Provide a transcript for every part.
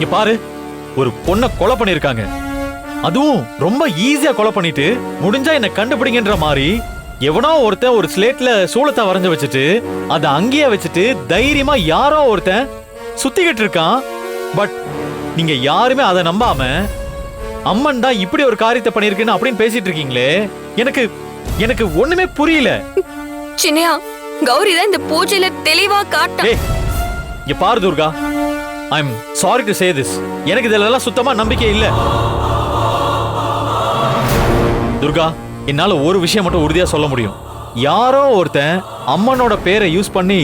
இங்க பாரு, ஒரு பொண்ணை கொலை பண்ணிருக்காங்க. அதுவும் ரொம்ப ஈஸியா கொலை பண்ணிட்டு முடிஞ்சா என்ன கண்டுபிடிங்கன்ற மாதிரி எவனோ ஒருத்தன் ஒரு ஸ்லேட்ல சூளத்தை வரைஞ்சு வச்சுட்டு அதை அங்கேயே வச்சுட்டு தைரியமா யாரோ ஒருத்தன் சுத்திக்கிட்டு இருக்கான். பட் நீங்க யாருமே அதை நம்பாம அம்மன் தான் இப்படி ஒரு காரியத்தை பண்ணிருக்குன்னு அப்படின்னு பேசிட்டு இருக்கீங்களே, எனக்கு எனக்கு ஒண்ணுமே புரியல. சின்னையா, கௌரி தான் இந்த பூஜையில தெளிவா காட்டா. இங்க பாரு Durga, I am sorry to say this, எனக்கு இதெல்லாம் சுத்தமா நம்பிக்கை இல்ல. துர்கா, என்னால ஒரு விஷயம் மட்டும் உறுதியா சொல்ல முடியும். யாரோ ஒருத்தன் அம்மனோட பேரை யூஸ் பண்ணி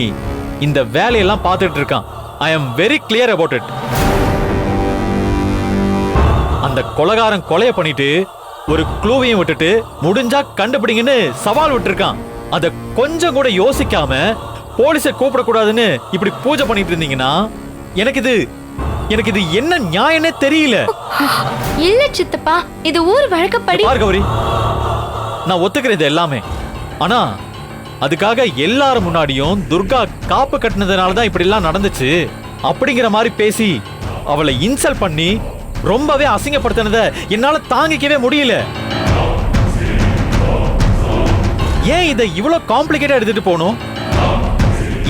இந்த வேலையெல்லாம் பார்த்துட்டு இருக்கான். I am very clear about it. அந்த கொலைகாரன் கொலைய பண்ணிட்டு ஒரு க்ளூவையும் விட்டுட்டு முடிஞ்சா கண்டுபிடிங்கன்னு சவால் விட்டுருக்கான். அத கொஞ்சம் கூட யோசிக்காம போலீஸை கூப்பிடக்கூடாதுன்னு இப்படி பூஜை பண்ணிட்டு இருந்தீங்கன்னா எனக்கு இது என்ன நியாயம்னே தெரியல. இல்ல சித்தப்பா, இது ஊர் வழக்கப்படி. பாரு கௌரி, நான் ஒத்துக்கிறேன் இது எல்லாமே. ஆனா அதுக்காக எல்லாரும் முன்னாடியும் துர்கா காப்பு கட்டினதுனால தான் இப்படி எல்லாம் நடந்துச்சு அப்படிங்கிற மாதிரி பேசி அவளை இன்சல்ட் பண்ணி ரொம்பவே அசிங்கப்படுத்தினத என்னால தாங்கிக்கவே முடியல. ஏன் இதை இவ்வளவு காம்ப்ளிகேட்டா எடுத்துட்டு போகணும்?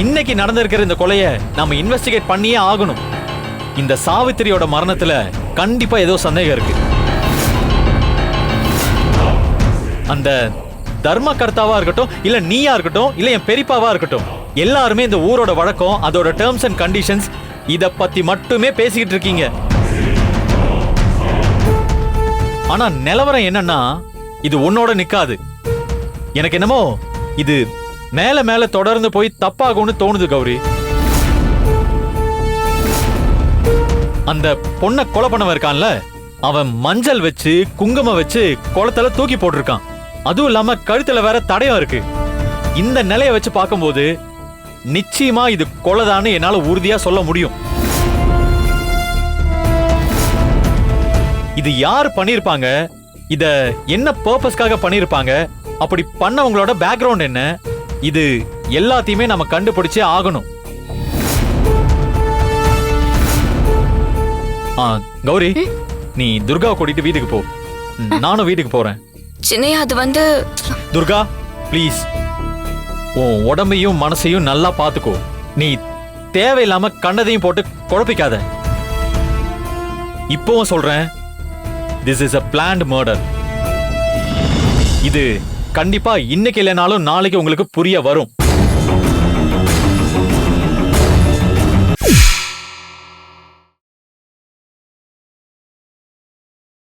இன்னைக்கு நடந்திருக்கிற இந்த கொலையை நாம இன்வெஸ்டிகேட் பண்ணியே ஆகணும். இந்த சாவித்திரியோட மரணத்துல கண்டிப்பா ஏதோ சந்தேகம் இருக்கு. அந்த தர்ம கர்த்தாவா இருக்கட்டும், இல்ல நீயா இருக்கட்டும், இல்ல என் பெரியப்பாவா இருக்கட்டும், எல்லாருமே இந்த ஊரோட வழக்கம், அதோட டேர்ம்ஸ் அண்ட் கண்டிஷன்ஸ் இத பத்தி மட்டுமே பேசிக்கிட்டு இருக்கீங்க. ஆனா நிலவரம் என்னன்னா, இது உன்னோட நிக்காது. எனக்கு என்னமோ இது மேல மேல தொடர்ந்து போய் தப்பாகும்னு தோணுது கௌரி. அந்த பொண்ணை கொலை பண்ணவன் இருக்கான்ல, அவன் மஞ்சள் வச்சு குங்குமம் வச்சு குளத்துல தூக்கி போட்டிருக்கான். அதுவும் இல்லாம கழுத்துல வேற தடயம் இருக்கு. இந்த நிலைய வச்சு பார்க்கும்போது நிச்சயமா இது கொலைதான்னு என்னால உறுதியா சொல்ல முடியும். இது யார் பண்ணிருப்பாங்க, இத என்ன பர்பஸ்க்காக பண்ணிருப்பாங்க, அப்படி பண்ணவங்களோட பேக்ரவுண்ட் என்ன, இது எல்லாத்தையுமே நம்ம கண்டுபிடிச்சே ஆகணும். கௌரி, நீ துர்காவை கூட்டிட்டு வீட்டுக்கு போ. நானும் வீட்டுக்கு போறேன். சின்னையா, அது வந்து துர்கா ப்ளீஸ், உன் உடம்பையும் மனசையும் நல்லா பாத்துக்கோ. நீ தேவையில்லாம கண்ணதையும் போட்டு குழப்பிக்காத. இப்பவும் சொல்றேன், this is a planned murder. இது கண்டிப்பா இன்னைக்கு இல்லைனாலும் நாளைக்கு உங்களுக்கு புரிய வரும்.